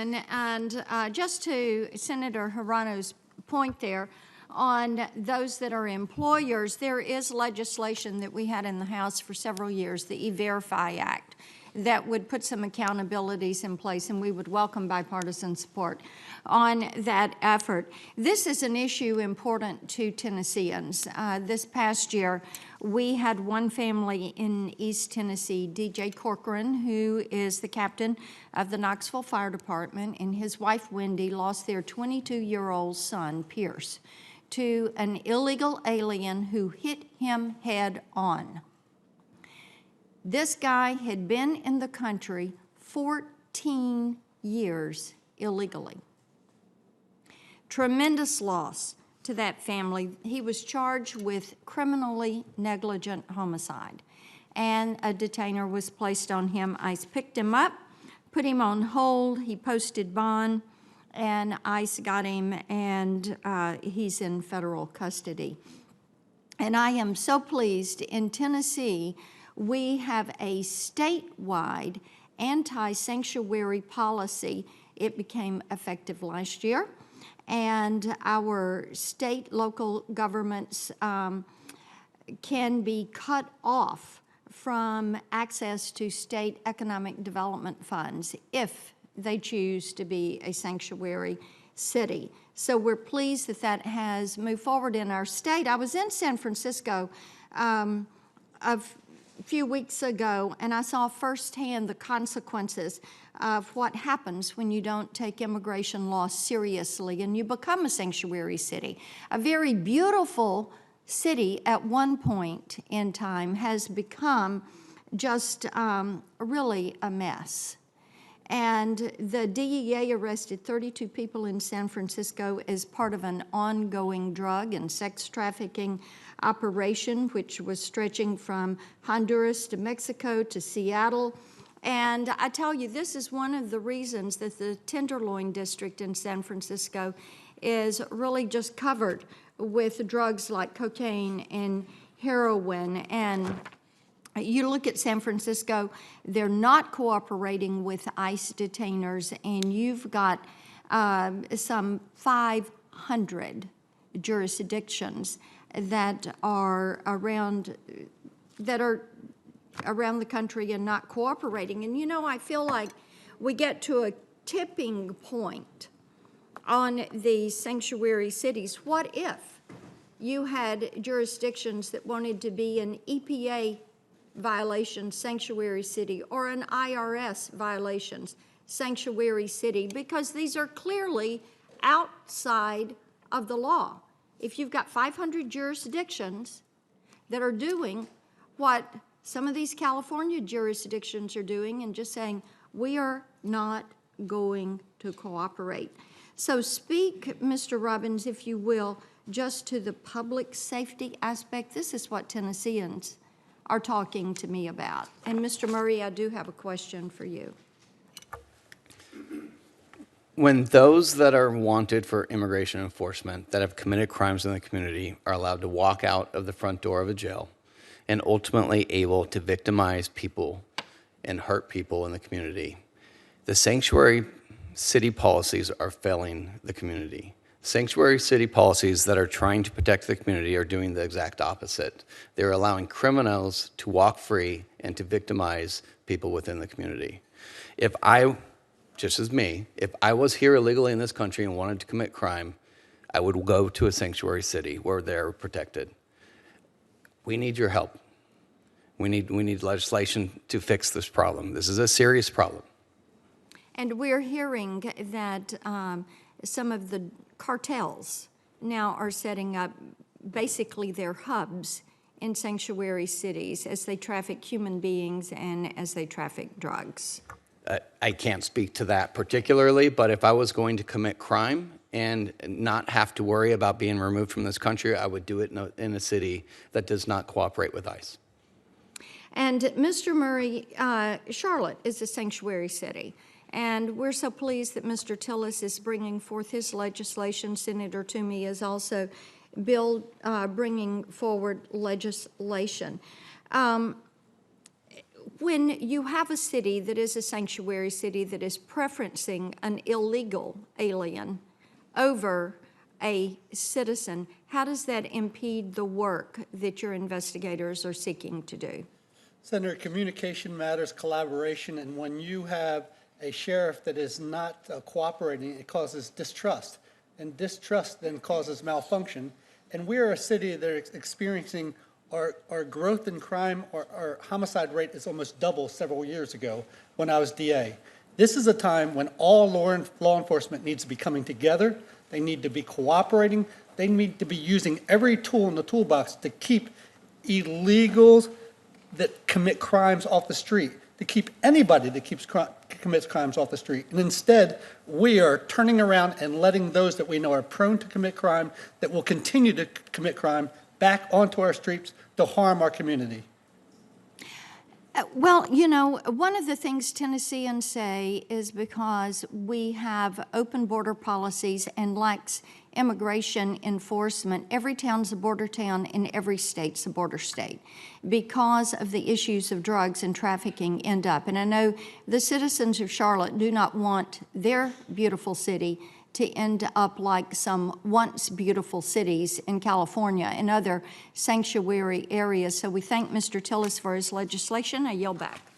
Congressman, and just to Senator Hirano's point there, on those that are employers, there is legislation that we had in the House for several years, the E-Verify Act, that would put some accountabilities in place, and we would welcome bipartisan support on that effort. This is an issue important to Tennesseans. This past year, we had one family in East Tennessee, DJ Corcoran, who is the captain of the Knoxville Fire Department, and his wife, Wendy, lost their 22-year-old son, Pierce, to an illegal alien who hit him head on. This guy had been in the country 14 years illegally. Tremendous loss to that family. He was charged with criminally negligent homicide, and a detainer was placed on him. ICE picked him up, put him on hold, he posted bond, and ICE got him, and he's in federal custody. And I am so pleased in Tennessee, we have a statewide anti-sanctuary policy. It became effective last year, and our state, local governments can be cut off from access to state economic development funds if they choose to be a sanctuary city. So we're pleased that that has moved forward in our state. I was in San Francisco a few weeks ago, and I saw firsthand the consequences of what happens when you don't take immigration law seriously and you become a sanctuary city. A very beautiful city at one point in time has become just really a mess. And the DEA arrested 32 people in San Francisco as part of an ongoing drug and sex trafficking operation, which was stretching from Honduras to Mexico to Seattle. And I tell you, this is one of the reasons that the Tenderloin District in San Francisco is really just covered with drugs like cocaine and heroin. And you look at San Francisco, they're not cooperating with ICE detainers, and you've got some 500 jurisdictions that are around the country and not cooperating. And you know, I feel like we get to a tipping point on these sanctuary cities. What if you had jurisdictions that wanted to be an EPA violation sanctuary city or an IRS violations sanctuary city, because these are clearly outside of the law. If you've got 500 jurisdictions that are doing what some of these California jurisdictions are doing and just saying, we are not going to cooperate. So speak, Mr. Robbins, if you will, just to the public safety aspect. This is what Tennesseans are talking to me about. And Mr. Murray, I do have a question for you. When those that are wanted for immigration enforcement that have committed crimes in the community are allowed to walk out of the front door of a jail and ultimately able to victimize people and hurt people in the community, the sanctuary city policies are failing the community. Sanctuary city policies that are trying to protect the community are doing the exact opposite. They're allowing criminals to walk free and to victimize people within the community. If I, just as me, if I was here illegally in this country and wanted to commit crime, I would go to a sanctuary city where they're protected. We need your help. We need legislation to fix this problem. This is a serious problem. And we're hearing that some of the cartels now are setting up basically their hubs in sanctuary cities as they traffic human beings and as they traffic drugs. I can't speak to that particularly, but if I was going to commit crime and not have to worry about being removed from this country, I would do it in a city that does not cooperate with ICE. And Mr. Murray, Charlotte is a sanctuary city. And we're so pleased that Mr. Tillis is bringing forth his legislation. Senator Toomey is also bringing forward legislation. when you have a city that is a sanctuary city that is preferencing an illegal alien over a citizen, how does that impede the work that your investigators are seeking to do? Senator, communication matters, collaboration, and when you have a sheriff that is not cooperating, it causes distrust, and distrust then causes malfunction. And we're a city that is experiencing our growth in crime, our homicide rate is almost double several years ago when I was DA. This is a time when all law enforcement needs to be coming together. They need to be cooperating. They need to be using every tool in the toolbox to keep illegals that commit crimes off the street, to keep anybody that commits crimes off the street. And instead, we are turning around and letting those that we know are prone to commit crime, that will continue to commit crime, back onto our streets to harm our community. Well, you know, one of the things Tennesseans say is because we have open border policies and lax immigration enforcement, every town's a border town and every state's a border state because of the issues of drugs and trafficking end up. And I know the citizens of Charlotte do not want their beautiful city to end up like some once beautiful cities in California and other sanctuary areas. So we thank Mr. Tillis for his legislation. I yield back.